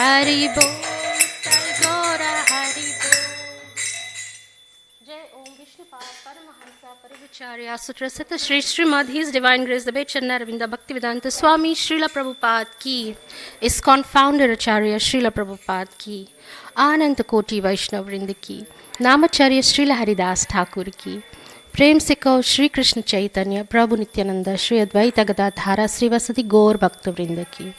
Hari Bol, Sai Gora Hari Bol. Jai Om Vishnu Pad Paramahansa Parivacharya Sutrasita Shri Srimad His Divine Grace the Bechanna Ravinda Bhaktivedanta Swami Srila Prabhupada Ki, ISKCON Founder Acharya Srila Prabhupada Ki, Ananta Koti Vaishnav Vrinda Ki, Namacharya Srila Haridas Thakur Ki, प्रेम से कहो श्री कृष्ण चैतन्य प्रभु नित्यानंद श्री अद्वैत गदाधारा श्रीवासदि गौर भक्तवृंद की,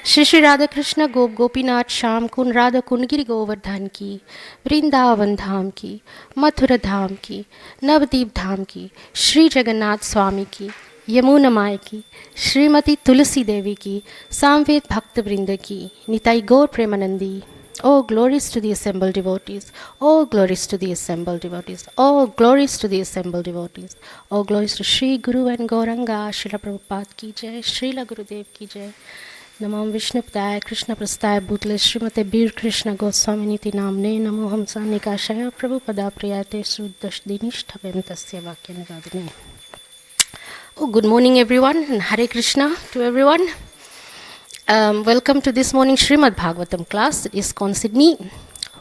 श्री श्री राधा कृष्ण गोप गोपीनाथ श्याम कुंड राधा कुंड गिरि गोवर्धन की, वृंदावन धाम की, मथुरा धाम की, नवदीप धाम की, श्री जगन्नाथ स्वामी की, यमुना माई की, श्रीमती तुलसी देवी की, सामवेद भक्तवृंद की, निताई गौर Premanandi. Oh, glories to the assembled devotees. Oh, glories to the assembled devotees. Oh, glories to the assembled devotees. Oh, glories to Shri Guru and Gauranga, Srila Prabhupada ki jai, Srila Gurudev ki jai. Namam Vishnu Padaya Krishna Prastaya Bhutle Srimate Bir Krishna Goswami Niti Namne Namo Hamsa Nikashaya Prabhupada Priyate Suddash Dinishtabhem Tasya Vakya Nivadine. Oh, good morning everyone and Hare Krishna to everyone. Welcome to this morning Srimad Bhagavatam class at ISKCON Sydney.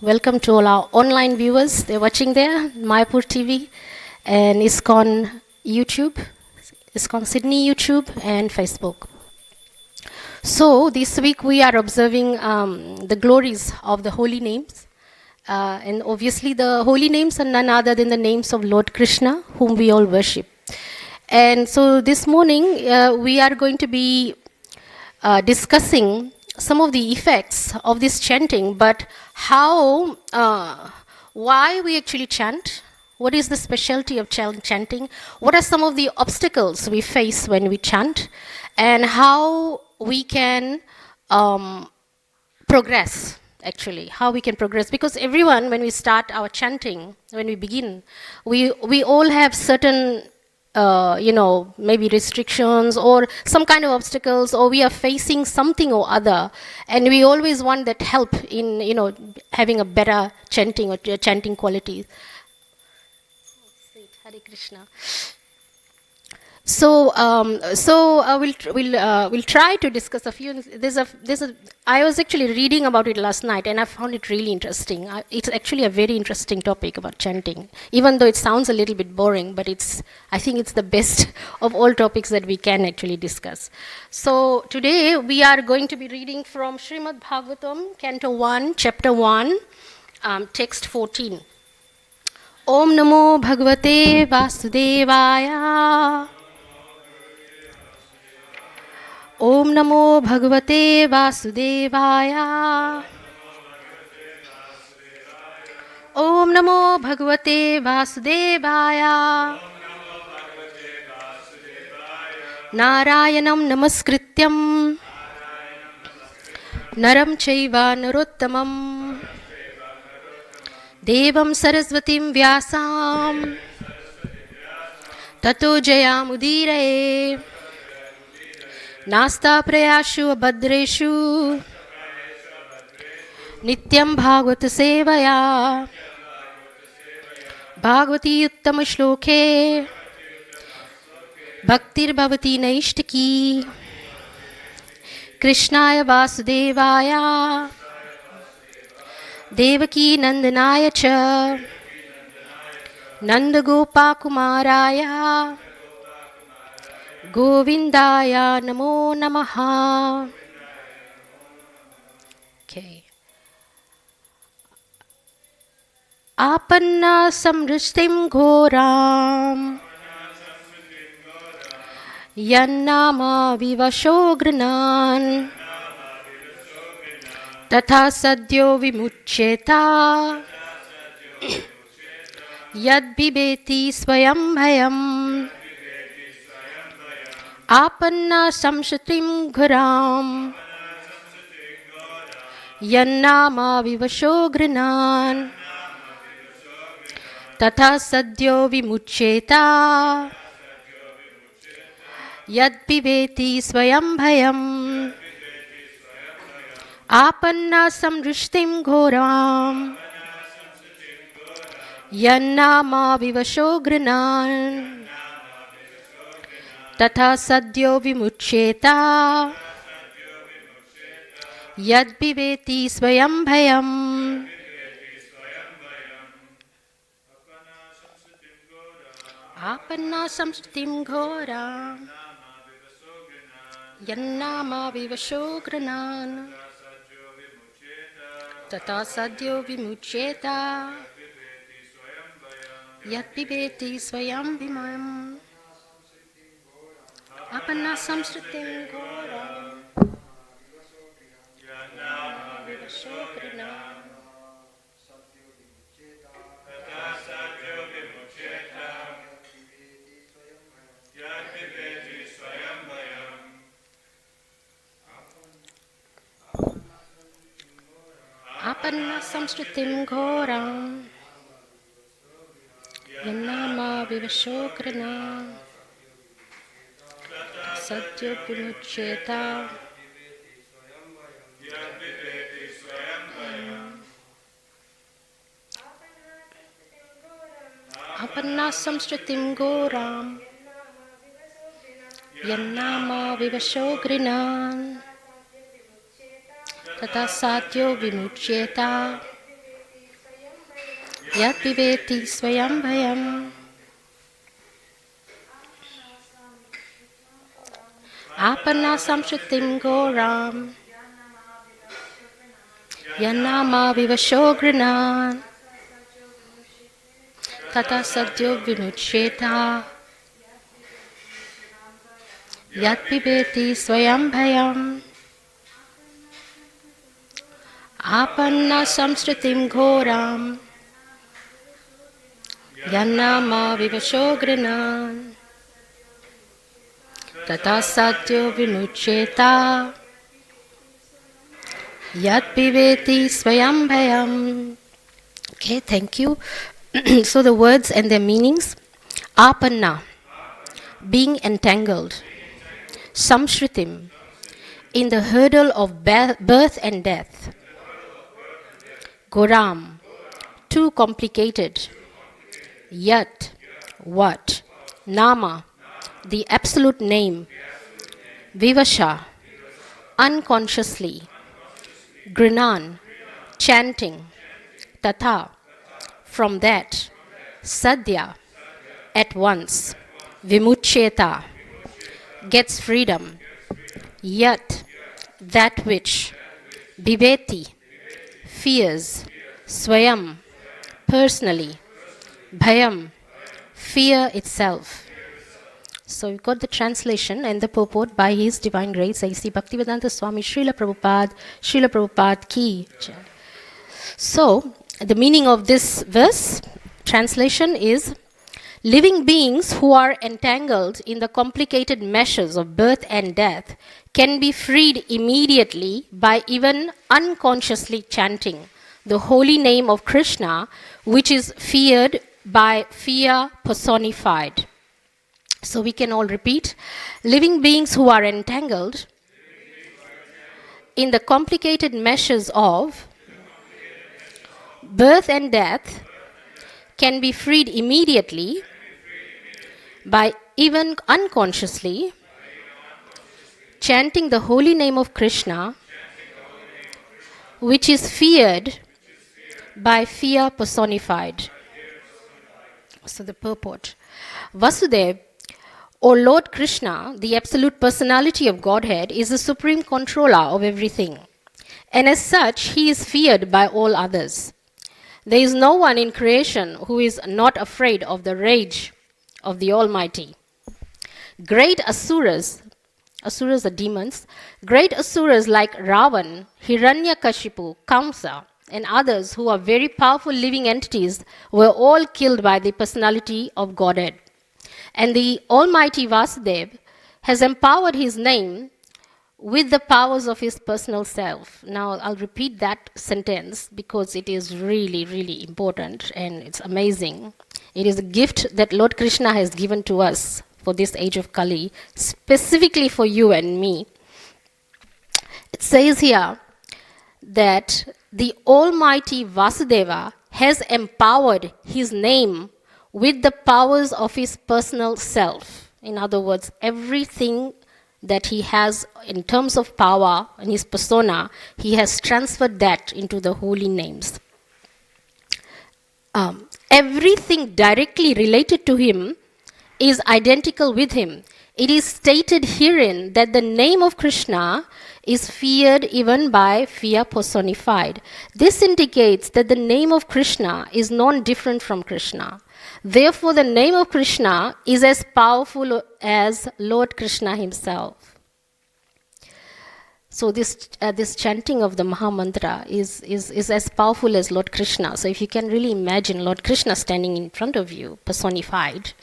Welcome to all our online viewers. They're watching there, Mayapur TV and ISKCON YouTube, ISKCON Sydney YouTube and Facebook. So this week we are observing the glories of the holy names. And obviously the holy names are none other than the names of Lord Krishna, whom we all worship. And so this morning we are going to be discussing some of the effects of this chanting, but how, why we actually chant, what is the specialty of chanting, what are some of the obstacles we face when we chant, and how we can progress, actually, how we can progress. Because everyone, when we start our chanting, when we begin, we all have certain maybe restrictions or some kind of obstacles, or we are facing something or other, and we always want that help in, having a better chanting or chanting quality. Hare Krishna. So, we'll try to discuss a few. I was actually reading about it last night, and I found it really interesting. It's actually a very interesting topic about chanting, even though it sounds a little bit boring. But I think it's the best of all topics that we can actually discuss. So today we are going to be reading from Srimad Bhagavatam, Canto 1, Chapter 1, Text 14. Om Namo Bhagavate Vasudevaya. Om Namo Bhagavate Vasudevaya. Om Namo Bhagavate Vasudevaya. Narayanam Namaskrityam Naram Chaiva Narottamam Devam Saraswatim Vyasam Tato Jayamudire Nasta Prayashu Abhadreshu Nityam Bhagavata Sevaya Bhagavati Uttama Shloke Bhaktir Bhavati Naishtaki Krishnaya Vasudevaya Devaki Nandanaya Cha Nandagopa Kumaraya Govindaya Namo Namaha. Okay. Apanna samrishtim ghoram Yannama vivashogrinan Tatha sadyo vimuccheta Yad bibeti swayam bhayam Apanna samshatim gharam Yannama vivashogrinan Tatha sadyo vimuccheta Yad pibeti swayam bhayam Apanna samrishtim ghoram Yannama vivashogrinan Tatha sadyo vimuccheta Yad viveti swayam bhayam. Apanna samsritim ghoram. Yannama vivashogranan. Tata sadyo vimuchyeta. Yad viveti swayam bhayam. Apanna samsritim ghoram. Apanna samsritim ghoram. Yannama vivashokrana. Sadhyo vimuchyeta. Apanna samsritim ghoram. Yannama vivashokrana. Tata sadhyo vimuchyeta. Yad viveti swayam bhayam. Apanna samsritim ghoram. Yannama vivashogranan. Tata sadhyo vimuchyeta. Yad viveti swayam bhayam. Apanna samsritim ghoram. Yannama vivashogranan. Tata sadhyo vimuchyeta. Yad viveti swayam bhayam. Okay, thank you. So the words and their meanings. Apanna, being entangled. Samshritim, in the hurdle of birth and death. Goram, too complicated. Yat, what. Nama, the absolute name. Vivasha, unconsciously. Grinan, chanting. Tata, from that. Sadhya, at once. Vimuchyeta, gets freedom. Yat, that which. Bhiveti, fears. Swayam, personally. Bhayam, fear itself. So we've got the translation and the purport by His Divine Grace, A.C. Bhaktivedanta Swami Srila Prabhupada Ki. So, the meaning of this verse, translation is, living beings who are entangled in the complicated meshes of birth and death can be freed immediately by even unconsciously chanting the holy name of Krishna, which is feared by fear personified. So we can all repeat. Living beings who are entangled in the complicated meshes of birth and death can be freed immediately by even unconsciously chanting the holy name of Krishna, which is feared by fear personified. So the purport. Vasudev, or Lord Krishna, the absolute personality of Godhead, is the supreme controller of everything. And as such, he is feared by all others. There is no one in creation who is not afraid of the rage of the Almighty. Great asuras are demons, great asuras like Ravan, Hiranyakashipu, Kamsa, and others who are very powerful living entities were all killed by the personality of Godhead. And the Almighty Vasudev has empowered his name with the powers of his personal self. Now, I'll repeat that sentence because it is really, really important and it's amazing. It is a gift that Lord Krishna has given to us for this age of Kali, specifically for you and me. It says here that the Almighty Vasudeva has empowered his name with the powers of his personal self. In other words, everything that he has in terms of power in his persona, he has transferred that into the holy names. Everything directly related to him is identical with him. It is stated herein that the name of Krishna is feared even by fear personified. This indicates that the name of Krishna is non-different from Krishna. Therefore, the name of Krishna is as powerful as Lord Krishna himself. So this chanting of the Maha Mantra is as powerful as Lord Krishna. So if you can really imagine Lord Krishna standing in front of you, personified,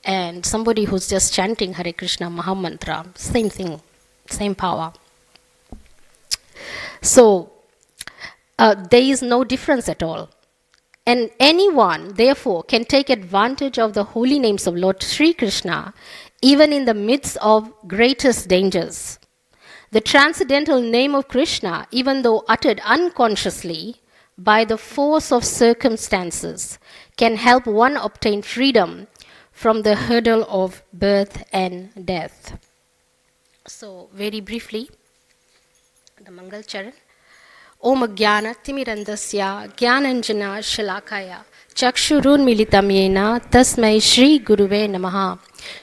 and somebody who's just chanting Hare Krishna Maha Mantra, same thing, same power. So there is no difference at all. And anyone, therefore, can take advantage of the holy names of Lord Sri Krishna, even in the midst of greatest dangers. The transcendental name of Krishna, even though uttered unconsciously by the force of circumstances, can help one obtain freedom from the hurdle of birth and death. So, very briefly, the Mangal Charan. Om Jnana Timirandasya Jnananjana Shalakaya Chakshurun Militam Yena Tasmai Shri Guruve Namaha.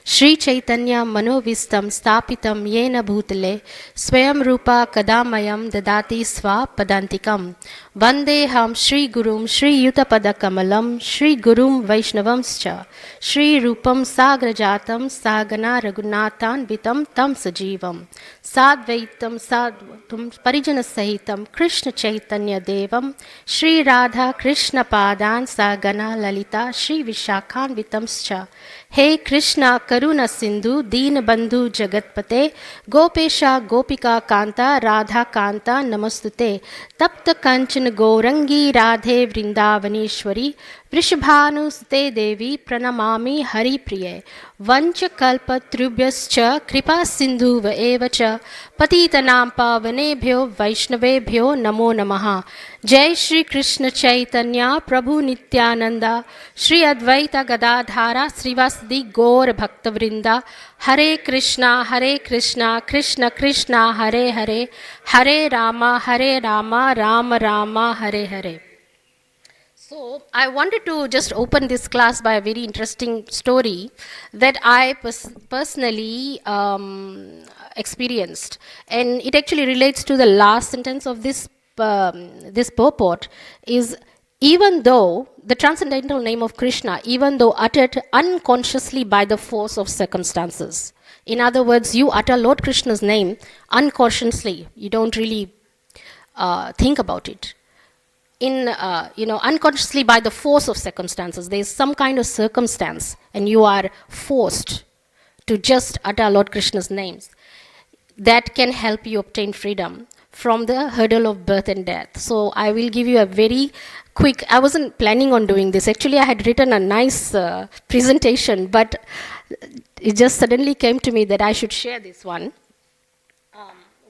Shri Chaitanya Manovistam Stapitam Yena Bhutale Swayam Rupa Kadamayam Dadati Sva Padantikam Vandeham Shri Gurum Shri Yutapada Kamalam Shri Gurum Vaishnavamscha Shri Rupam Sagrajatam Sagana Raghunathan Vitam Tam Sajivam Sadvaitam Sadvatum Parijana Sahitam Krishna Chaitanya Devam Shri Radha Krishna Padan Sagana Lalita Shri Vishakhan Vitamscha. Hey Krishna Karuna Sindhu Deen Bandhu Jagatpate Gopesha Gopika Kanta Radha Kanta Namastute Tapta Kanchan Gourangi Radhe Vrindavaneshwari Vrishabhanusute Devi Pranamami Hari Priye Vancha Kalpa Trubhyascha Kripa Sindhu Vaevacha Patitanam Pavanebhyo Vaishnavebhyo Namo Namaha. Jai Shri Krishna Chaitanya Prabhu Nityananda Shri Advaita Gadadhara Srivasadi Gaur Bhakta Vrinda. Hare Krishna Krishna Krishna Hare Hare Hare Rama Rama Rama Hare Hare. So I wanted to just open this class by a very interesting story that I personally experienced, and it actually relates to the last sentence of this purport. Is even though the transcendental name of Krishna, even though uttered unconsciously by the force of circumstances. In other words, you utter Lord Krishna's name unconsciously. You don't really think about it. Unconsciously by the force of circumstances. There is some kind of circumstance and you are forced to just utter Lord Krishna's names. That can help you obtain freedom from the hurdle of birth and death. So I will give you a very quick, I wasn't planning on doing this. Actually, I had written a nice presentation, but it just suddenly came to me that I should share this one.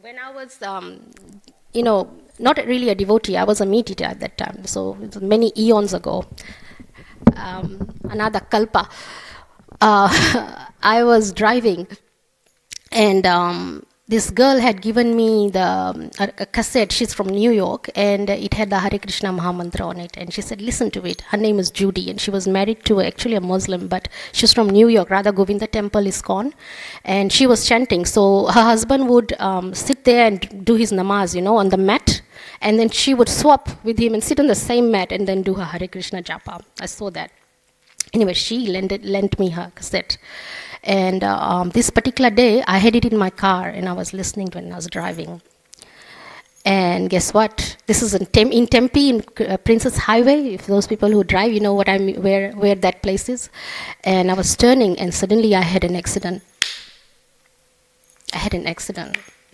When I was, not really a devotee, I was a meat eater at that time. So it was many eons ago, another kalpa. I was driving and this girl had given me a cassette. She's from New York, and it had the Hare Krishna Maha Mantra on it. And she said, listen to it. Her name is Judy, and she was married to actually a Muslim, but she's from New York, Radha Govinda Temple, ISKCON. And she was chanting. So her husband would sit there and do his namaz, on the mat. And then she would swap with him and sit on the same mat and then do her Hare Krishna japa. I saw that. Anyway, she lent me her cassette. And this particular day, I had it in my car and I was listening when I was driving. And guess what? This is in Tempe, in Princess Highway. If those people who drive, you know what I mean, where that place is. And I was turning and suddenly I had an accident.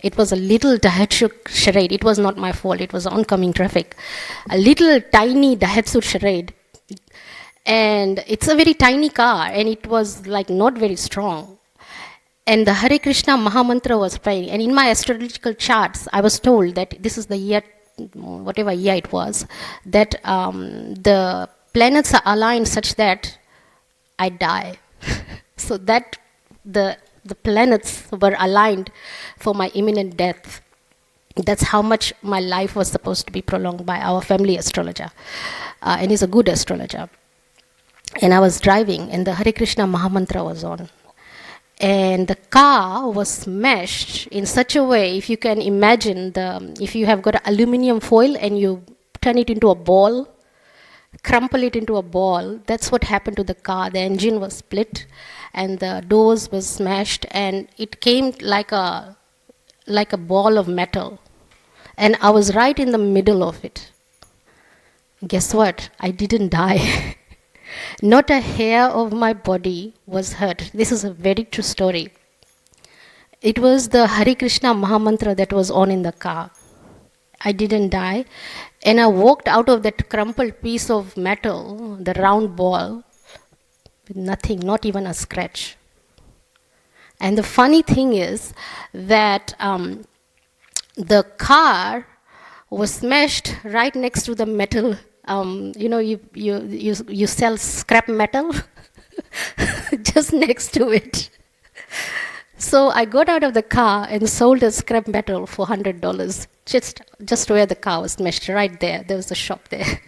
It was a little Daihatsu charade. It was not my fault. It was oncoming traffic. A little tiny Daihatsu charade. And it's a very tiny car, and it was like not very strong. And the Hare Krishna Maha Mantra was playing. And in my astrological charts, I was told that this is the year, whatever year it was, that the planets are aligned such that I die. So that the the planets were aligned for my imminent death. That's how much my life was supposed to be prolonged by our family astrologer. And he's a good astrologer. And I was driving, and the Hare Krishna Mahamantra was on. And the car was smashed in such a way, if you can imagine, if you have got an aluminum foil and you turn it into a ball, crumple it into a ball, that's what happened to the car. The engine was split, and the doors were smashed, and it came like a ball of metal. And I was right in the middle of it. Guess what? I didn't die. Not a hair of my body was hurt. This is a very true story. It was the Hare Krishna Mahamantra that was on in the car. I didn't die. And I walked out of that crumpled piece of metal, the round ball, with nothing, not even a scratch. And the funny thing is that the car was smashed right next to the metal. You sell scrap metal just next to it. So I got out of the car and sold a scrap metal for $100, just where the car was smashed, right there. There was a shop there.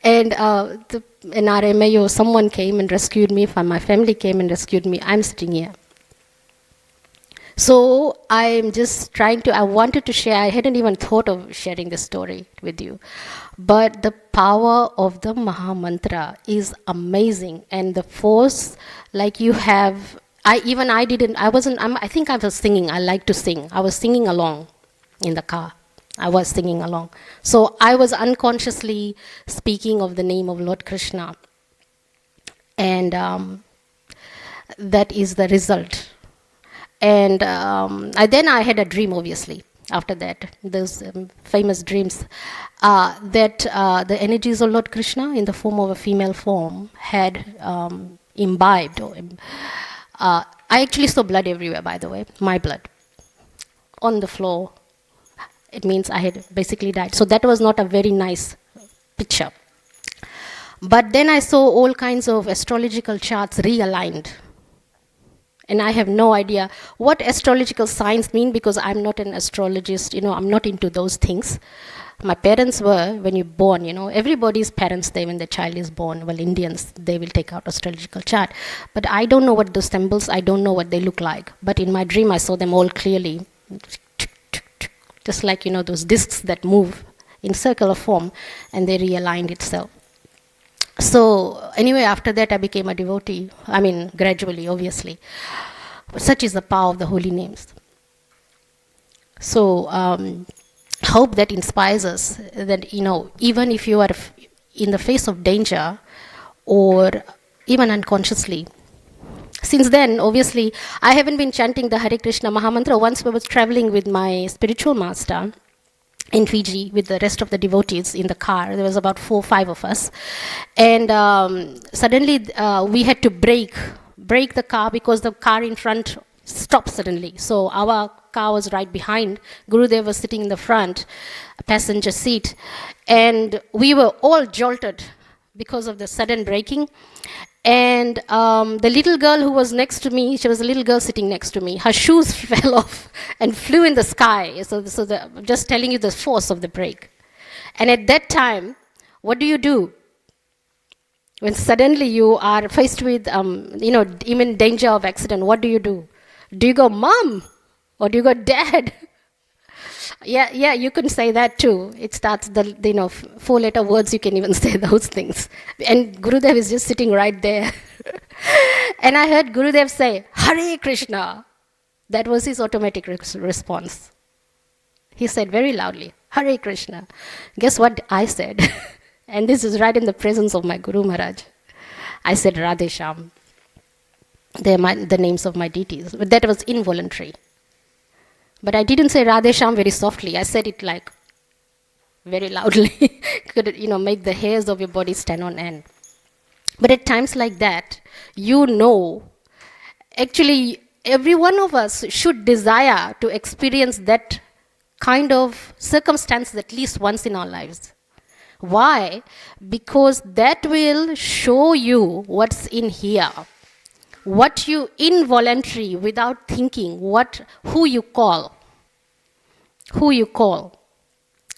And an RMAO, someone came and rescued me. My family came and rescued me. I'm sitting here. So I'm just I wanted to share, I hadn't even thought of sharing this story with you. But the power of the Mahamantra is amazing. And the force, like you have, I think I was singing. I like to sing. I was singing along in the car. I was singing along. So I was unconsciously speaking of the name of Lord Krishna. And that is the result. And then I had a dream, obviously, after that. Those famous dreams that the energies of Lord Krishna in the form of a female form had imbibed. I actually saw blood everywhere, by the way, my blood, on the floor. It means I had basically died. So that was not a very nice picture. But then I saw all kinds of astrological charts realigned. And I have no idea what astrological signs mean, because I'm not an astrologist, I'm not into those things. My parents were, when you're born, everybody's parents, when the child is born, well, Indians, they will take out astrological chart. But I don't know what those symbols, I don't know what they look like. But in my dream, I saw them all clearly, just like, those discs that move in circular form, and they realigned itself. So anyway, after that I became a devotee. Gradually, obviously. But such is the power of the holy names. So hope that inspires us that, even if you are in the face of danger or even unconsciously. Since then, obviously, I haven't been chanting the Hare Krishna Mahamantra. Once I was traveling with my spiritual master in Fiji with the rest of the devotees in the car. There was about 4 or 5 of us. And suddenly we had to brake the car because the car in front stopped suddenly. So our car was right behind. Gurudev was sitting in the front, passenger seat. And we were all jolted because of the sudden braking. And the little girl who was next to me, she was a little girl sitting next to me, her shoes fell off and flew in the sky. So just telling you the force of the brake. And at that time, what do? When suddenly you are faced with, imminent danger of accident, what do? Do you go, Mom? Or do you go, Dad? Yeah, you can say that too. It starts the 4-letter words, you can even say those things. And Gurudev is just sitting right there. And I heard Gurudev say, Hare Krishna. That was his automatic response. He said very loudly, Hare Krishna. Guess what I said? And this is right in the presence of my Guru Maharaj. I said Radhe Shyam. They're the names of my deities. But that was involuntary. But I didn't say Radhe Shyam very softly. I said it like very loudly. Could make the hairs of your body stand on end. But at times like that, actually every one of us should desire to experience that kind of circumstance at least once in our lives. Why? Because that will show you what's in here. what you involuntary, without thinking, who you call. Who you call.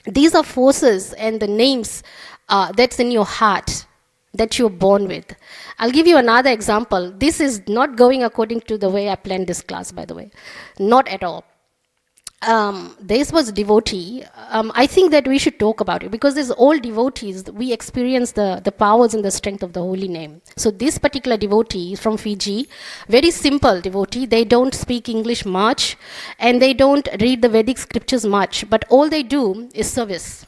These are forces and the names that's in your heart that you're born with. I'll give you another example. This is not going according to the way I planned this class, by the way. Not at all. This was devotee. I think that we should talk about it because as all devotees, we experience the powers and the strength of the holy name. So this particular devotee is from Fiji, very simple devotee. They don't speak English much and they don't read the Vedic scriptures much, but all they do is service.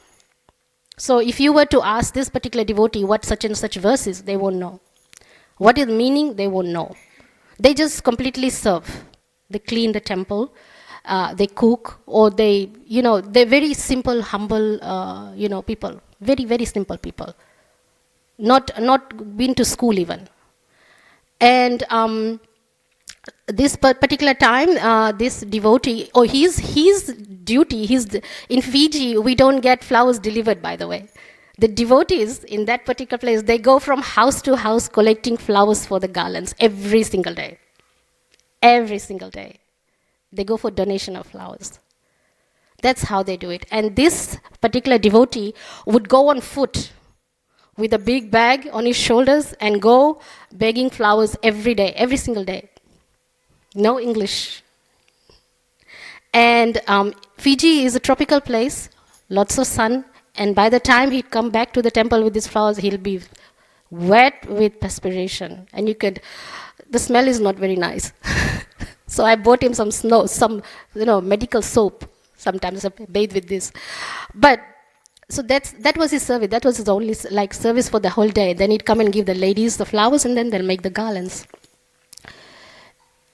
So if you were to ask this particular devotee what such and such verse is, they won't know. What is the meaning? They won't know. They just completely serve. They clean the temple. They cook, or they're very simple, humble, people. Very, very simple people. Not been to school even. And this particular time, this devotee, his duty, in Fiji, we don't get flowers delivered, by the way. The devotees in that particular place, they go from house to house collecting flowers for the garlands every single day. Every single day. They go for donation of flowers. That's how they do it. And this particular devotee would go on foot with a big bag on his shoulders and go begging flowers every day, every single day. No English. And Fiji is a tropical place, lots of sun, and by the time he'd come back to the temple with his flowers, he'll be wet with perspiration. And the smell is not very nice. So I bought him some medical soap. Sometimes I bathe with this. But so that was his service. That was his only service for the whole day. Then he'd come and give the ladies the flowers, and then they'll make the garlands.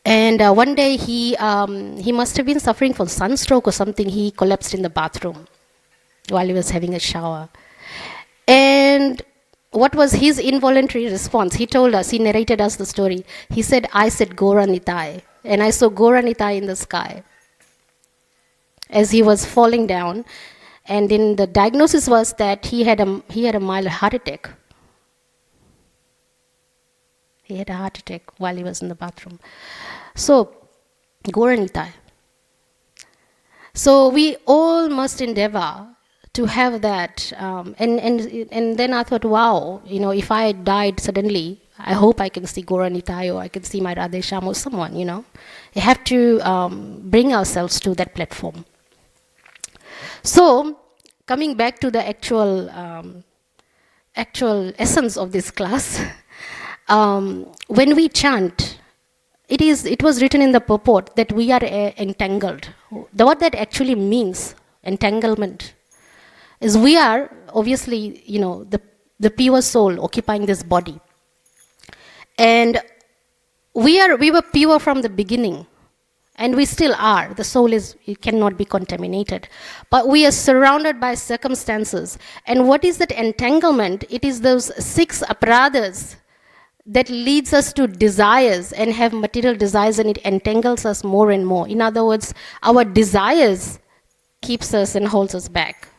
And one day he must have been suffering from sunstroke or something. He collapsed in the bathroom while he was having a shower. And what was his involuntary response? He told us, he narrated us the story. He said, I said Gora Nitai. And I saw Gora Nitai in the sky as he was falling down. And then the diagnosis was that he had a mild heart attack. He had a heart attack while he was in the bathroom. So, Gora Nitai. So we all must endeavor to have that. And then I thought, wow, if I died suddenly, I hope I can see Gora Nitai, or I can see my Radhesham or someone, You have to bring ourselves to that platform. So, coming back to the actual essence of this class, when we chant, it was written in the purport that we are entangled. What that actually means, entanglement, is we are obviously, the pure soul occupying this body. And we were pure from the beginning, and we still are. The soul it cannot be contaminated. But we are surrounded by circumstances. And what is that entanglement? It is those 6 aparadhas that leads us to desires and have material desires, and it entangles us more and more. In other words, our desires keeps us and holds us back.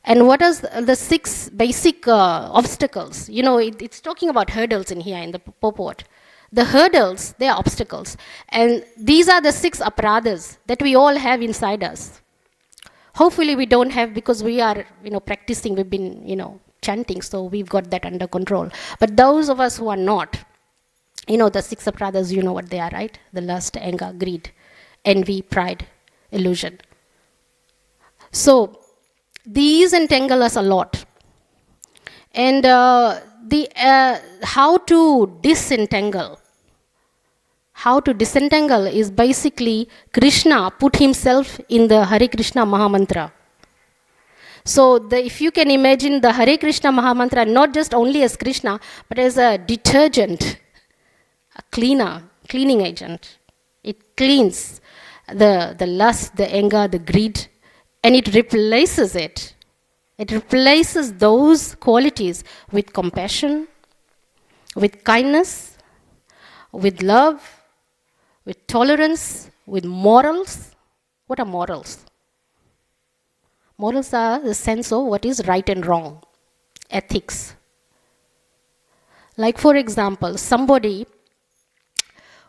And what are the 6 basic obstacles? It's talking about hurdles in here in the purport. The hurdles, they are obstacles. And these are the 6 aparadhas that we all have inside us. Hopefully we don't have, because we are, practicing, we've been, chanting, so we've got that under control. But those of us who are not, the 6 aparadhas, you know what they are, right? The lust, anger, greed, envy, pride, illusion. So, these entangle us a lot. And how to disentangle is basically Krishna put himself in the Hare Krishna Mahamantra. So if you can imagine the Hare Krishna Mahamantra not just only as Krishna, but as a detergent, a cleaning agent. It cleans the lust, the anger, the greed, and it replaces it. It replaces those qualities with compassion, with kindness, with love, with tolerance, with morals. What are morals? Morals are the sense of what is right and wrong, ethics. Like, for example, somebody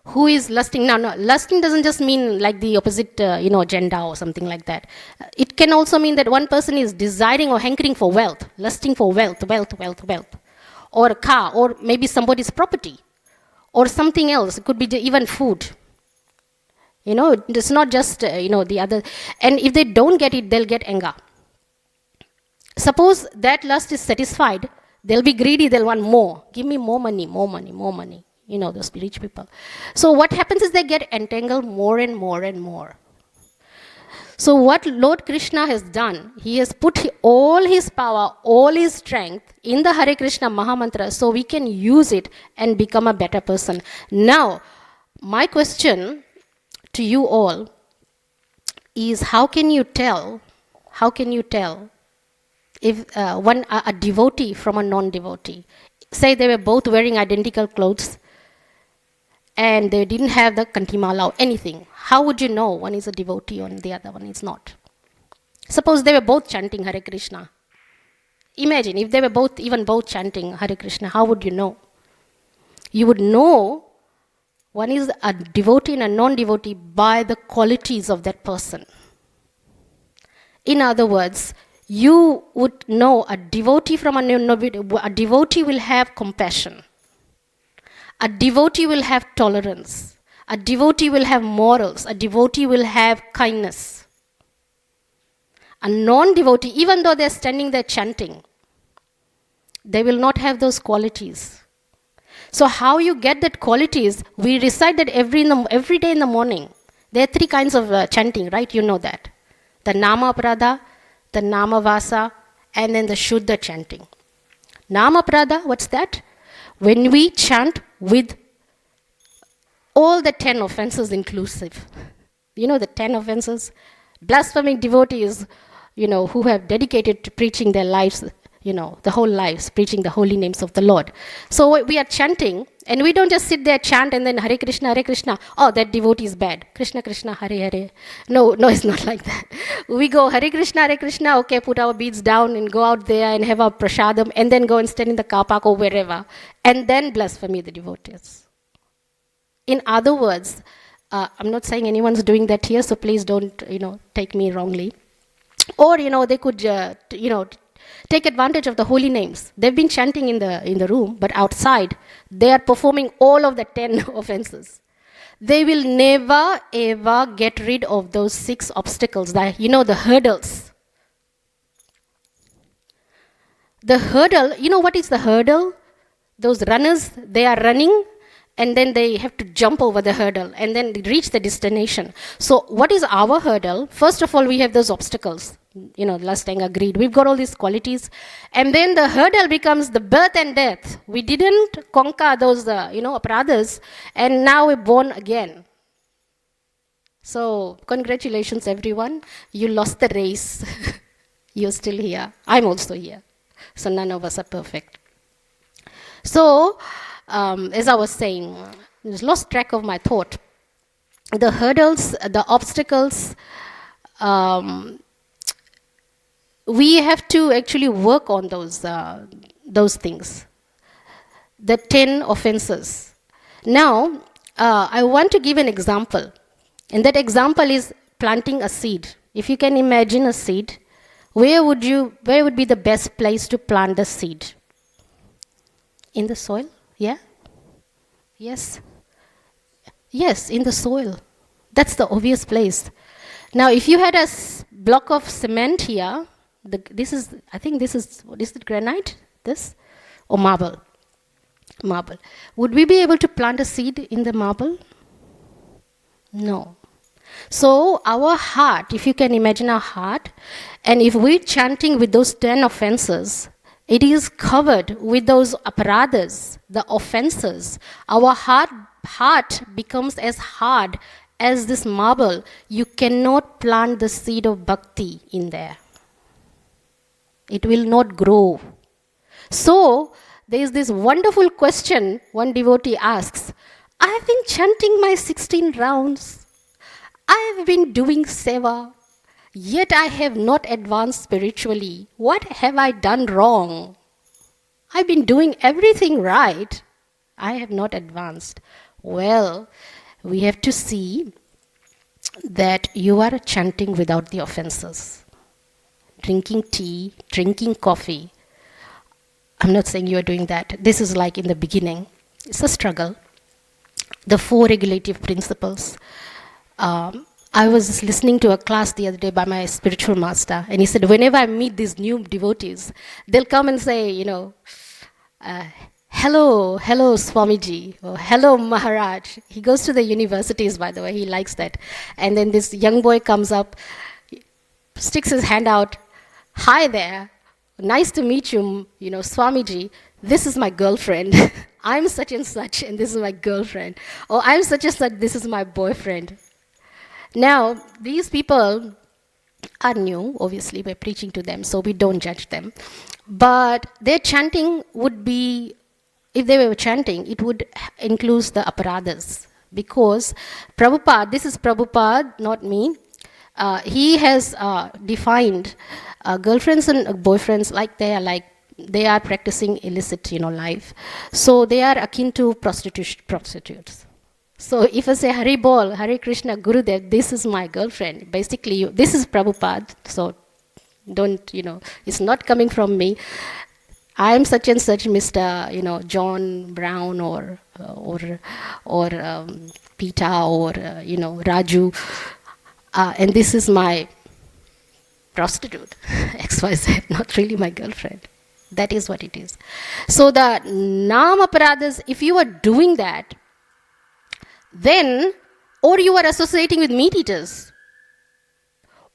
who is lusting. Now, no, lusting doesn't just mean like the opposite, gender or something like that. It can also mean that one person is desiring or hankering for wealth, lusting for wealth, or a car, or maybe somebody's property, or something else. It could be even food. It's not just, the other. And if they don't get it, they'll get anger. Suppose that lust is satisfied, they'll be greedy, they'll want more. Give me more money, more money, more money. Those rich people. So what happens is they get entangled more and more and more. So what Lord Krishna has done, he has put all his power, all his strength in the Hare Krishna Mahamantra so we can use it and become a better person. Now, my question to you all is, how can you tell if a devotee from a non-devotee, say they were both wearing identical clothes and they didn't have the Kantimala or anything, how would you know one is a devotee and the other one is not? Suppose they were both chanting Hare Krishna. Imagine if they were both chanting Hare Krishna, how would you know? You would know one is a devotee and a non-devotee by the qualities of that person. In other words, you would know a devotee from a non-devotee. A devotee will have compassion. A devotee will have tolerance. A devotee will have morals. A devotee will have kindness. A non-devotee, even though they're standing there chanting, they will not have those qualities. So how you get that qualities, we recite that every day in the morning. There are 3 kinds of chanting, right? You know that. The Nama Prada, the Nama Vasa, and then the Shuddha chanting. Nama Prada, what's that? When we chant with all the 10 offenses inclusive. The 10 offenses? Blaspheming devotees, who have dedicated to preaching their lives, the whole lives, preaching the holy names of the Lord. So we are chanting, and we don't just sit there, chant, and then Hare Krishna, oh, that devotee is bad. Krishna, Krishna, Hare, Hare. No, it's not like that. We go Hare Krishna, okay, put our beads down and go out there and have our prasadam, and then go and stand in the car park or wherever, and then blaspheme the devotees. In other words, I'm not saying anyone's doing that here, so please don't, take me wrongly. Or, they could, take advantage of the holy names. They've been chanting in the room, but outside, they are performing all of the 10 offenses. They will never, ever get rid of those 6 obstacles, the hurdles. The hurdle, what is the hurdle? Those runners, they are running, and then they have to jump over the hurdle and then reach the destination. So what is our hurdle? First of all, we have those obstacles. Lust, anger, greed. We've got all these qualities. And then the hurdle becomes the birth and death. We didn't conquer those, aparadhas, and now we're born again. So congratulations, everyone. You lost the race. You're still here. I'm also here. So none of us are perfect. So, as I was saying, I just lost track of my thought. The hurdles, the obstacles, we have to actually work on those things. The 10 offenses. Now, I want to give an example. And that example is planting a seed. If you can imagine a seed, where would be the best place to plant the seed? In the soil? Yeah? Yes? Yes, in the soil. That's the obvious place. Now, if you had a block of cement here, this is what is it, granite? This? Or marble? Marble. Would we be able to plant a seed in the marble? No. So our heart, if you can imagine our heart, and if we're chanting with those 10 offenses, it is covered with those aparadhas, the offenses. Our heart becomes as hard as this marble. You cannot plant the seed of bhakti in there. It will not grow. So, there is this wonderful question one devotee asks. I have been chanting my 16 rounds. I have been doing seva. Yet I have not advanced spiritually. What have I done wrong? I've been doing everything right. I have not advanced. Well, we have to see that you are chanting without the offenses. Drinking tea, drinking coffee. I'm not saying you are doing that. This is like in the beginning. It's a struggle. The 4 regulative principles. I was listening to a class the other day by my spiritual master, and he said, whenever I meet these new devotees, they'll come and say, hello Swamiji, or hello Maharaj. He goes to the universities, by the way, he likes that. And then this young boy comes up, sticks his hand out, hi there, nice to meet you, Swamiji, this is my girlfriend. I'm such and this is my girlfriend. Or I'm such and such, this is my boyfriend. Now, these people are new, obviously, we're preaching to them, so we don't judge them. But their chanting would be, if they were chanting, it would include the aparadhas. Because Prabhupada, this is Prabhupada, not me, he has defined girlfriends and boyfriends they are practicing illicit, life. So they are akin to prostitutes. So if I say Hari Bol, Hare Krishna, Gurudev, this is my girlfriend. Basically, this is Prabhupada. So don't, it's not coming from me. I am such and such Mr. John Brown or Peter or Raju, and this is my prostitute, XYZ, not really my girlfriend. That is what it is. So the Nam Aparadhas, if you are doing that, then, or you are associating with meat eaters,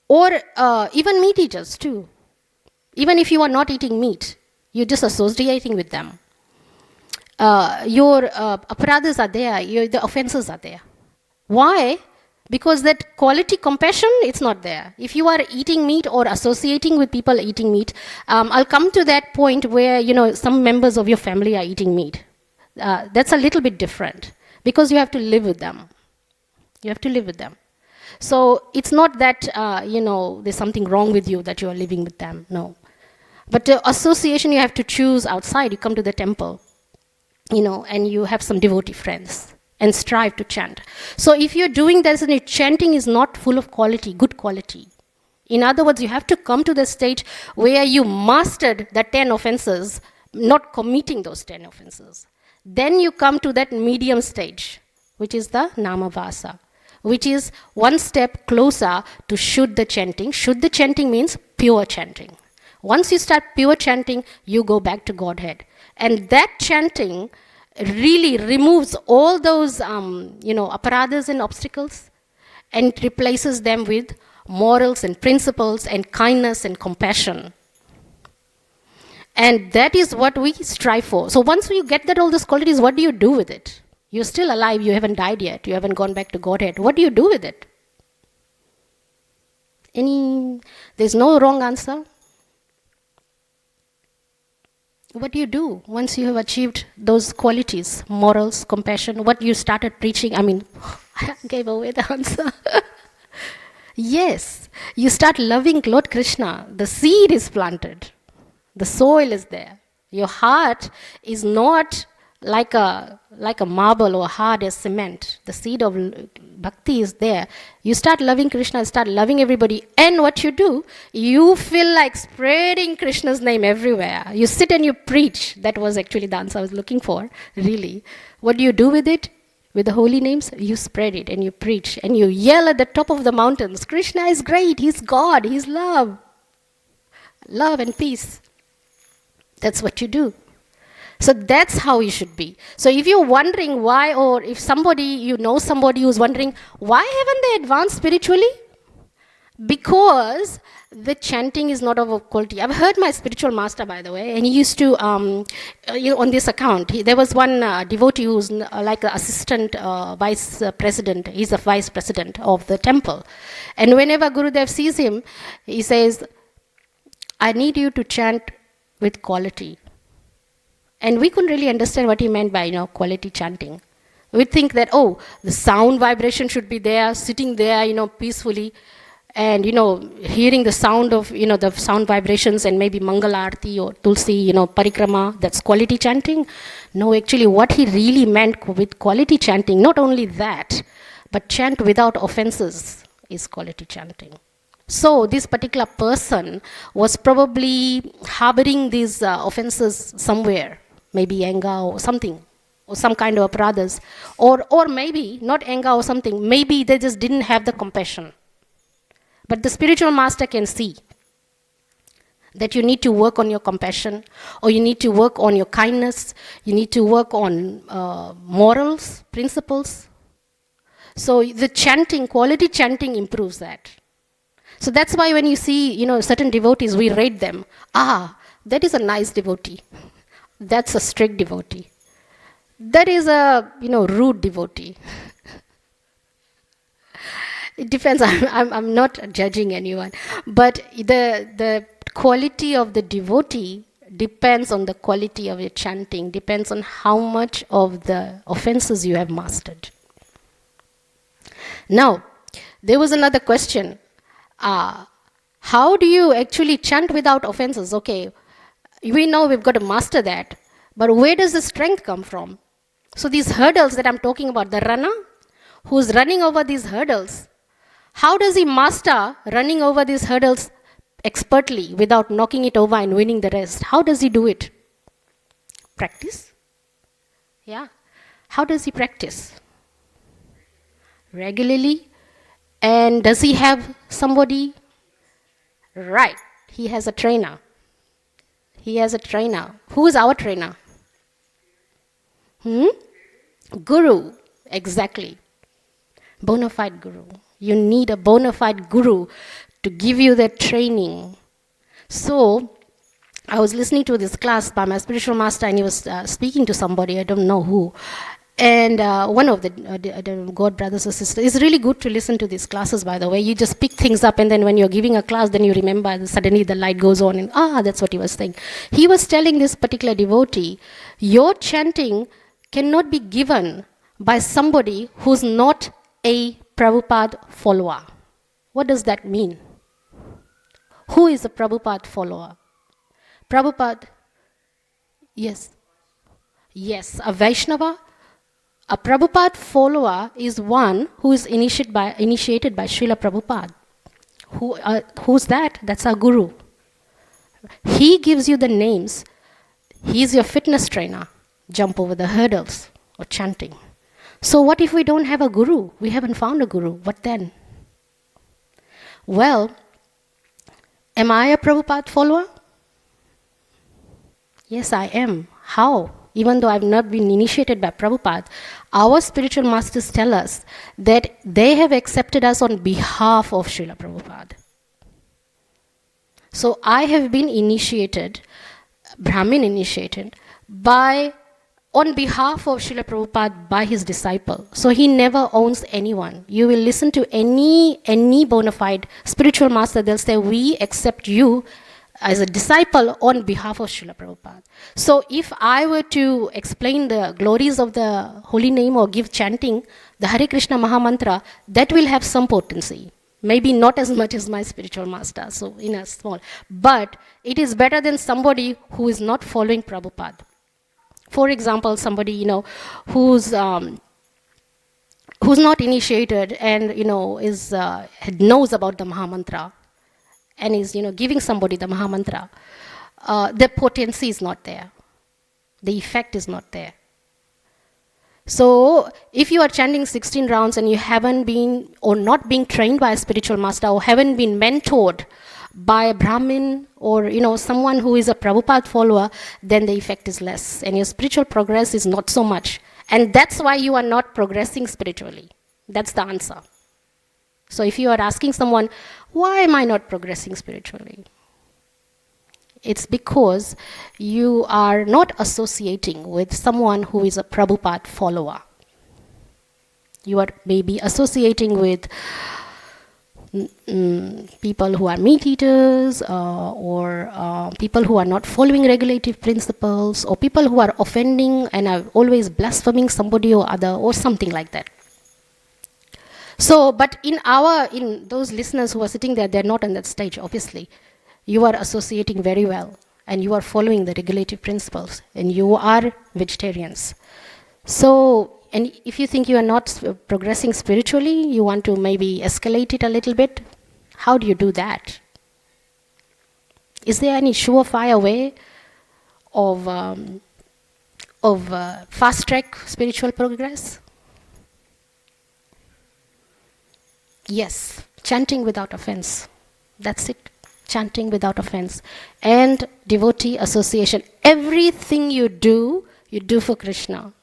or even meat eaters too. Even if you are not eating meat, you're just associating with them. Your aparadhas are there, the offenses are there. Why? Because that quality compassion, it's not there. If you are eating meat or associating with people eating meat, I'll come to that point where, some members of your family are eating meat. That's a little bit different. Because you have to live with them. You have to live with them. So it's not that, there's something wrong with you that you are living with them. No. But association you have to choose outside. You come to the temple, and you have some devotee friends and strive to chant. So if you're doing this and chanting is not full of quality, good quality. In other words, you have to come to the stage where you mastered the 10 offenses, not committing those 10 offenses. Then you come to that medium stage, which is the Namavasa, which is one step closer to Shuddha chanting. Shuddha chanting means pure chanting. Once you start pure chanting, you go back to Godhead. And that chanting really removes all those, aparadhas and obstacles and replaces them with morals and principles and kindness and compassion. And that is what we strive for. So once you get all those qualities, what do you do with it? You're still alive, you haven't died yet, you haven't gone back to Godhead. What do you do with it? There's no wrong answer. What do you do once you have achieved those qualities, morals, compassion, what you started preaching? I gave away the answer. Yes, you start loving Lord Krishna. The seed is planted. The soil is there. Your heart is not like a marble or hard as cement. The seed of bhakti is there. You start loving Krishna, start loving everybody. And what you do, you feel like spreading Krishna's name everywhere. You sit and you preach. That was actually the answer I was looking for, really. What do you do with it? With the holy names, you spread it and you preach. And you yell at the top of the mountains, Krishna is great, he's God, he's love. Love and peace. That's what you do. So that's how you should be. So if you're wondering why, or if somebody who's wondering, why haven't they advanced spiritually? Because the chanting is not of quality. I've heard my spiritual master, by the way, and he used to, on this account, there was one devotee who's like an assistant vice president. He's a vice president of the temple. And whenever Gurudev sees him, he says, I need you to chant with quality. And we couldn't really understand what he meant by, quality chanting. We'd think that, the sound vibration should be there, sitting there, peacefully. and hearing the sound of the sound vibrations and maybe Mangal Aarti or Tulsi Parikrama, that's quality chanting. No, actually what he really meant with quality chanting, not only that, but chant without offenses is quality chanting. So this particular person was probably harboring these offenses somewhere, maybe anger or something, or some kind of apradhas, or maybe not anger or something, maybe they just didn't have the compassion. But the spiritual master can see that you need to work on your compassion, or you need to work on your kindness, you need to work on morals, principles. So the chanting, quality chanting improves that. So that's why when you see, certain devotees, we rate them. That is a nice devotee. That's a strict devotee. That is a, rude devotee. It depends. I'm not judging anyone. But the quality of the devotee depends on the quality of your chanting, depends on how much of the offenses you have mastered. Now, there was another question. How do you actually chant without offenses? Okay, we know we've got to master that, but where does the strength come from? So these hurdles that I'm talking about, the runner who's running over these hurdles, how does he master running over these hurdles expertly without knocking it over and winning the rest? How does he do it? Practice. Yeah. How does he practice? Regularly. And does he have somebody? Right. He has a trainer. He has a trainer. Who is our trainer? Guru. Exactly. Bona fide guru. You need a bona fide guru to give you that training. So, I was listening to this class by my spiritual master, and he was speaking to somebody, I don't know who. And one of the God brothers or sisters, it's really good to listen to these classes, by the way. You just pick things up, and then when you're giving a class, then you remember, and suddenly the light goes on, and that's what he was saying. He was telling this particular devotee, your chanting cannot be given by somebody who's not a Prabhupada follower. What does that mean? Who is a Prabhupada follower? Prabhupada, yes, a Vaishnava. A Prabhupada follower is one who is initiated by Srila Prabhupada. Who's that? That's our guru. He gives you the names. He's your fitness trainer. Jump over the hurdles or chanting. So what if we don't have a guru? We haven't found a guru. What then? Well, am I a Prabhupada follower? Yes, I am. How? Even though I've not been initiated by Prabhupada, our spiritual masters tell us that they have accepted us on behalf of Srila Prabhupada. So I have been initiated, Brahmin initiated, on behalf of Srila Prabhupada by his disciple. So he never owns anyone. You will listen to any bona fide spiritual master, they'll say, we accept you as a disciple on behalf of Srila Prabhupada. So if I were to explain the glories of the holy name or give chanting, the Hare Krishna Mahamantra, that will have some potency. Maybe not as much as my spiritual master, so in a small. But it is better than somebody who is not following Prabhupada. For example, somebody, who's not initiated and, knows about the Mahamantra, and is, giving somebody the Mahamantra, the potency is not there. The effect is not there. So, if you are chanting 16 rounds and you haven't been, or not being trained by a spiritual master, or haven't been mentored by a Brahmin, or, someone who is a Prabhupada follower, then the effect is less. And your spiritual progress is not so much. And that's why you are not progressing spiritually. That's the answer. So if you are asking someone, why am I not progressing spiritually? It's because you are not associating with someone who is a Prabhupada follower. You are maybe associating with people who are meat eaters, or people who are not following regulative principles, or people who are offending and are always blaspheming somebody or other, or something like that. So, but in those listeners who are sitting there, they're not on that stage, obviously. You are associating very well, and you are following the regulative principles, and you are vegetarians. So, and if you think you are not progressing spiritually, you want to maybe escalate it a little bit, how do you do that? Is there any surefire way of fast track spiritual progress? Yes, chanting without offense. That's it. Chanting without offense. And devotee association. Everything you do for Krishna.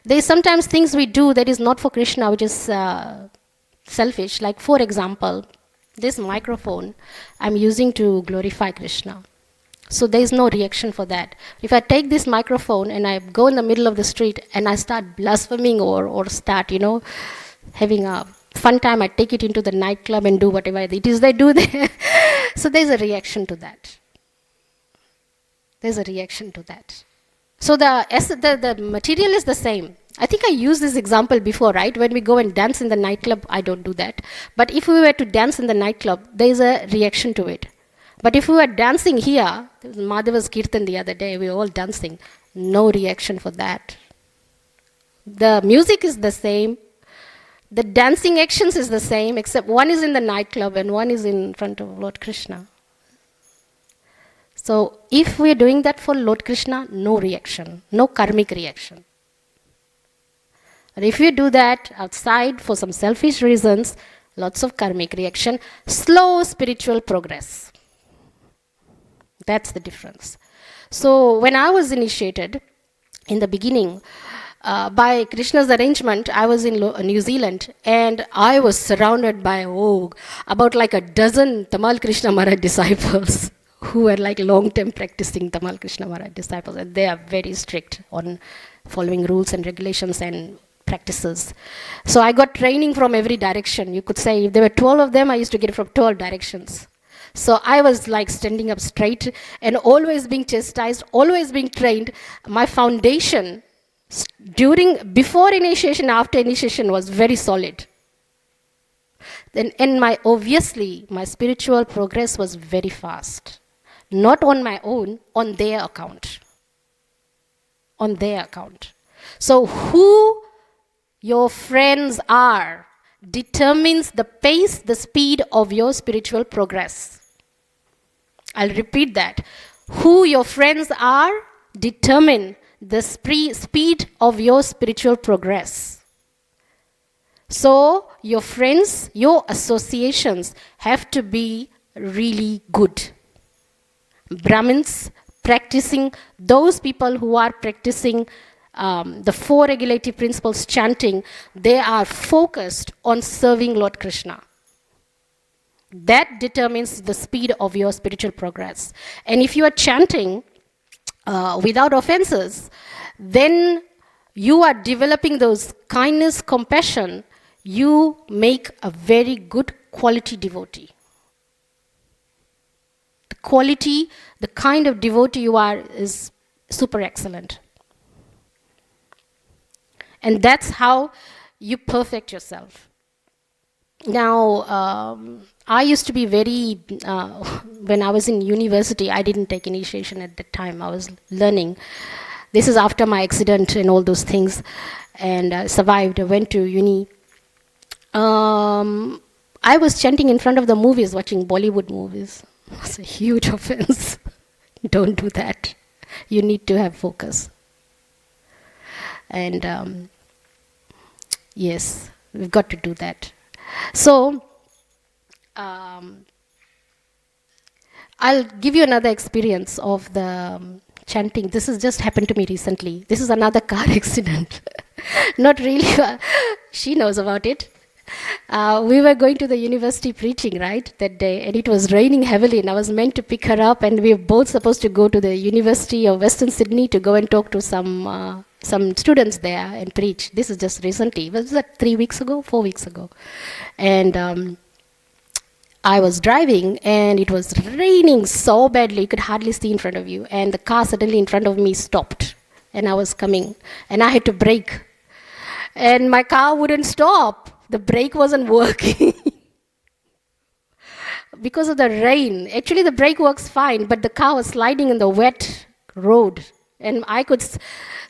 There is sometimes things we do that is not for Krishna, which is selfish. Like, for example, this microphone I'm using to glorify Krishna. So there is no reaction for that. If I take this microphone and I go in the middle of the street and I start blaspheming or start, having a fun time, I take it into the nightclub and do whatever it is they do there. So there's a reaction to that. There's a reaction to that. So the material is the same. I think I used this example before, right? When we go and dance in the nightclub, I don't do that. But if we were to dance in the nightclub, there is a reaction to it. But if we were dancing here, Madhava's Kirtan the other day, we were all dancing, no reaction for that. The music is the same. The dancing actions is the same, except one is in the nightclub and one is in front of Lord Krishna. So if we are doing that for Lord Krishna, no reaction, no karmic reaction. But if you do that outside for some selfish reasons, lots of karmic reaction, slow spiritual progress. That's the difference. So when I was initiated in the beginning, by Krishna's arrangement, I was in New Zealand and I was surrounded by about like a dozen Tamal Krishna Maharaj disciples who were like long-term practicing Tamal Krishna Maharaj disciples, and they are very strict on following rules and regulations and practices. So I got training from every direction. You could say if there were 12 of them, I used to get it from 12 directions. So I was like standing up straight and always being chastised, always being trained. My foundation before initiation, after initiation was very solid. And my spiritual progress was very fast. Not on my own, on their account. On their account. So who your friends are determines the pace, the speed of your spiritual progress. I'll repeat that. Who your friends are determine the speed of your spiritual progress. So your friends, your associations have to be really good. Brahmins practicing, those people who are practicing the 4 regulative principles chanting, they are focused on serving Lord Krishna. That determines the speed of your spiritual progress. And if you are chanting without offenses, then you are developing those kindness, compassion. You make a very good quality devotee. The quality, the kind of devotee you are is super excellent. And that's how you perfect yourself. Now, I used to be very, when I was in university, I didn't take initiation at that time. I was learning. This is after my accident and all those things. And I survived. I went to uni. I was chanting in front of the movies, watching Bollywood movies. It was a huge offense. Don't do that. You need to have focus. And yes, we've got to do that. So, I'll give you another experience of the chanting. This has just happened to me recently. This is another car accident. Not really. She knows about it. We were going to the university preaching, right, that day, and it was raining heavily, and I was meant to pick her up, and we were both supposed to go to the University of Western Sydney to go and talk to some students there and preach. This is just recently. Was that 3 weeks ago, 4 weeks ago? And I was driving, and it was raining so badly, you could hardly see in front of you, and the car suddenly in front of me stopped, and I was coming, and I had to brake, and my car wouldn't stop. The brake wasn't working because of the rain. Actually, the brake works fine, but the car was sliding in the wet road. And I could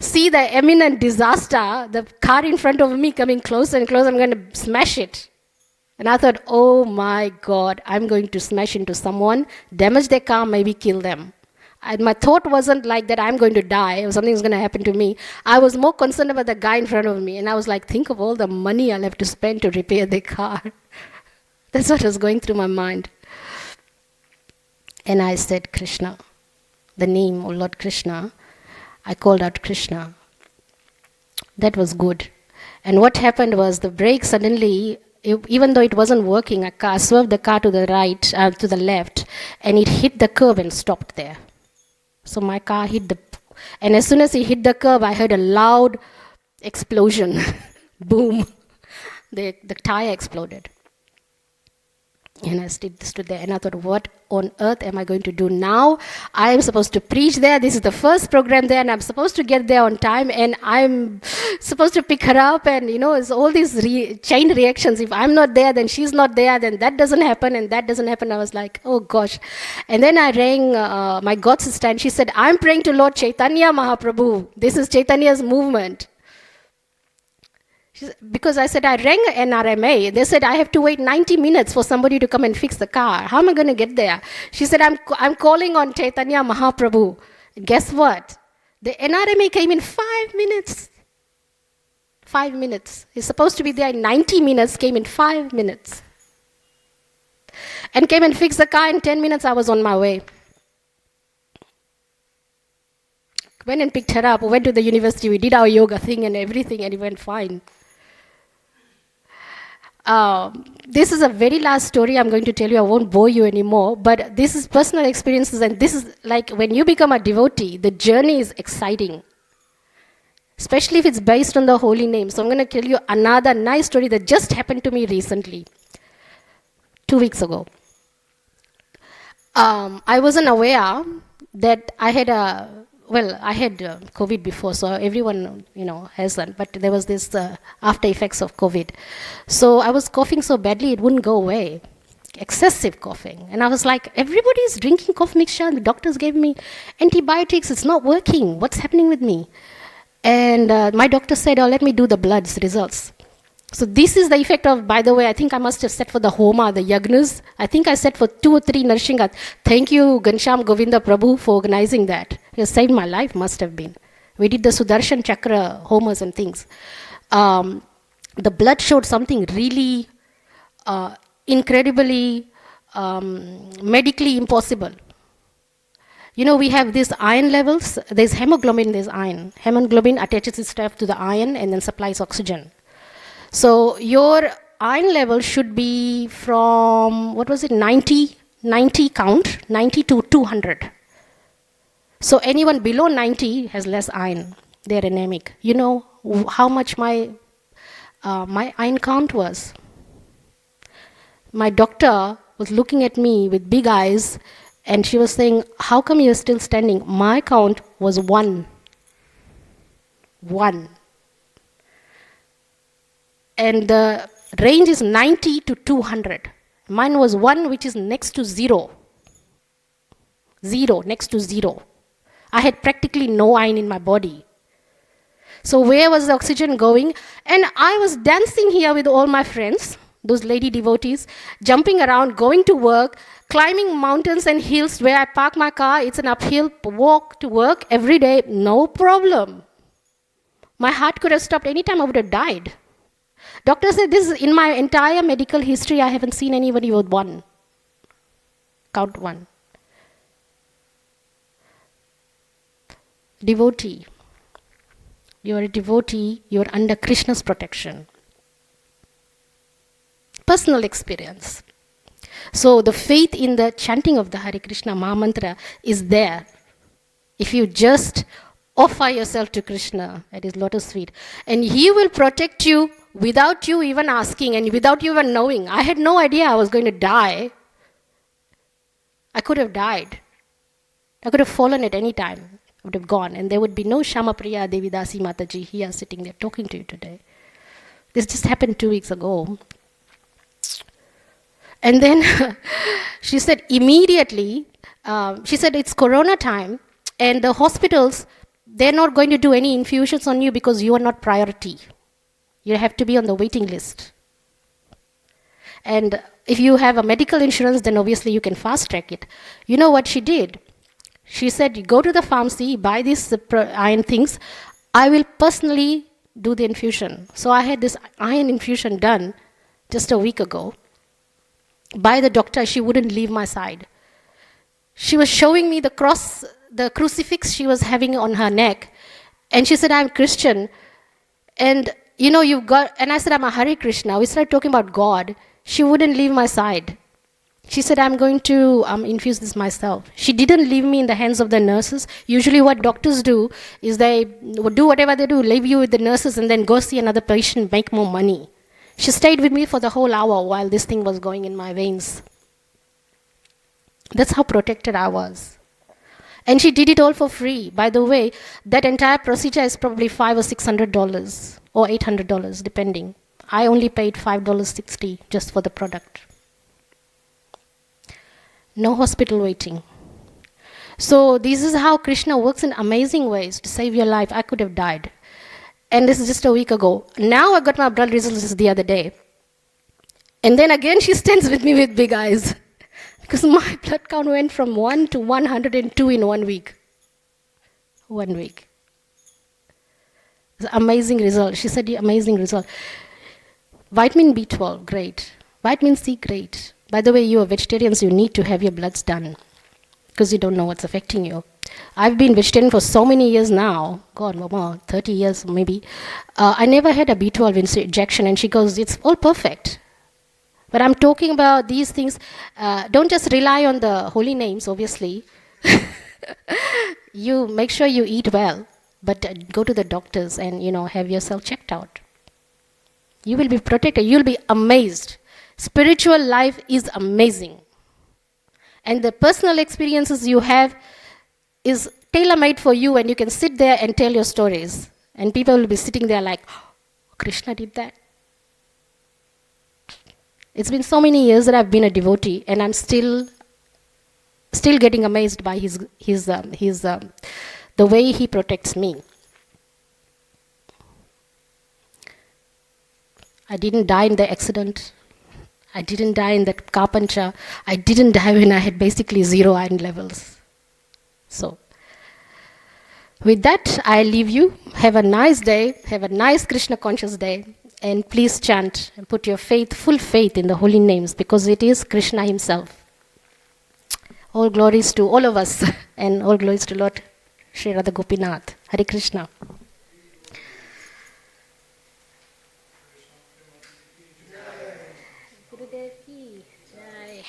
see the imminent disaster, the car in front of me coming closer and closer. I'm going to smash it. And I thought, oh my God, I'm going to smash into someone, damage their car, maybe kill them. And my thought wasn't like that I'm going to die or something's going to happen to me. I was more concerned about the guy in front of me. And I was like, think of all the money I'll have to spend to repair the car. That's what was going through my mind. And I said, Krishna, the name, oh Lord Krishna. I called out Krishna. That was good. And what happened was the brake suddenly, even though it wasn't working, I swerved the car to the right, to the left, and it hit the curb and stopped there. So my car hit and as soon as it hit the curb, I heard a loud explosion. Boom. The tire exploded. And I stood there and I thought, what on earth am I going to do now? I am supposed to preach there. This is the first program there and I'm supposed to get there on time and I'm supposed to pick her up and, it's all these chain reactions. If I'm not there, then she's not there, then that doesn't happen and that doesn't happen. I was like, oh gosh. And then I rang my God sister and she said, I'm praying to Lord Chaitanya Mahaprabhu. This is Chaitanya's movement. Because I said, I rang NRMA. They said, I have to wait 90 minutes for somebody to come and fix the car. How am I going to get there? She said, I'm calling on Chaitanya Mahaprabhu. Guess what? The NRMA came in 5 minutes. 5 minutes. He's supposed to be there in 90 minutes, came in 5 minutes. And came and fixed the car in 10 minutes. I was on my way. Went and picked her up. Went to the university. We did our yoga thing and everything and it went fine. This is a very last story I'm going to tell you. I won't bore you anymore. But this is personal experiences. And this is like when you become a devotee, the journey is exciting. Especially if it's based on the holy name. So I'm going to tell you another nice story that just happened to me recently. 2 weeks ago. I wasn't aware that I had COVID before, so everyone, has that. But there was this after effects of COVID. So I was coughing so badly, it wouldn't go away. Excessive coughing. And I was like, everybody's drinking cough mixture. The doctors gave me antibiotics. It's not working. What's happening with me? And my doctor said, let me do the bloods results. So this is the effect of, by the way, I think I must have set for the Homa, the Yagnas. I think I set for 2 or 3 Narshingat. Thank you, Gansham Govinda Prabhu, for organizing that. It saved my life, must have been. We did the Sudarshan Chakra Homas and things. The blood showed something really incredibly medically impossible. We have these iron levels. There's hemoglobin, there's iron. Hemoglobin attaches itself to the iron and then supplies oxygen. So your iron level should be from, 90 count, 90 to 200. So anyone below 90 has less iron. They're anemic. You know how much my iron count was? My doctor was looking at me with big eyes and she was saying, how come you're still standing? My count was 1. 1. And the range is 90 to 200. Mine was 1, which is next to 0. 0, next to 0. I had practically no iron in my body. So where was the oxygen going? And I was dancing here with all my friends, those lady devotees, jumping around, going to work, climbing mountains and hills where I park my car. It's an uphill walk to work every day, no problem. My heart could have stopped any time. I would have died. Doctor said, this is in my entire medical history, I haven't seen anybody with 1. Count 1. Devotee. You are a devotee, you are under Krishna's protection. Personal experience. So the faith in the chanting of the Hare Krishna Mahamantra is there. If you just offer yourself to Krishna at his lotus feet, and he will protect you without you even asking and without you even knowing. I had no idea I was going to die. I could have died. I could have fallen at any time. I would have gone. And there would be no Syamapriya Mataji here sitting there talking to you today. This just happened 2 weeks ago. And then she said immediately, she said it's Corona time, and the hospitals, they're not going to do any infusions on you because you are not priority. You have to be on the waiting list. And if you have a medical insurance, then obviously you can fast track it. You know what she did? She said, you go to the pharmacy, buy these iron things. I will personally do the infusion. So I had this iron infusion done just a week ago by the doctor. She wouldn't leave my side. She was showing me the cross, the crucifix she was having on her neck. And she said, I'm Christian. And you've got, and I said, I'm a Hare Krishna. We started talking about God. She wouldn't leave my side. She said, I'm going to infuse this myself. She didn't leave me in the hands of the nurses. Usually what doctors do is they do whatever they do, leave you with the nurses and then go see another patient, make more money. She stayed with me for the whole hour while this thing was going in my veins. That's how protected I was. And she did it all for free. By the way, that entire procedure is probably $500 or $600 or $800, depending. I only paid $5.60 just for the product. No hospital waiting. So this is how Krishna works in amazing ways to save your life. I could have died. And this is just a week ago. Now I got my blood results the other day. And then again she stands with me with big eyes. Because my blood count went from 1 to 102 in 1 week. 1 week. It's an amazing result. She said, amazing result. Vitamin B12, great. Vitamin C, great. By the way, you are vegetarians, you need to have your bloods done because you don't know what's affecting you. I've been vegetarian for so many years now. God, Mama, 30 years maybe. I never had a B12 injection, and she goes, it's all perfect. But I'm talking about these things. Don't just rely on the holy names, obviously. You make sure you eat well, but go to the doctors and, have yourself checked out. You will be protected. You'll be amazed. Spiritual life is amazing. And the personal experiences you have is tailor-made for you, and you can sit there and tell your stories. And people will be sitting there like, oh, Krishna did that. It's been so many years that I've been a devotee, and I'm still getting amazed by the way he protects me. I didn't die in the accident. I didn't die in that car puncture. I didn't die when I had basically 0 iron levels. So, with that, I leave you. Have a nice day. Have a nice Krishna conscious day. And please chant and put your faith, full faith in the holy names, because it is Krishna himself. All glories to all of us, and all glories to Lord Sri Radha Gopinath. Hare Krishna. Gurudev ki jai.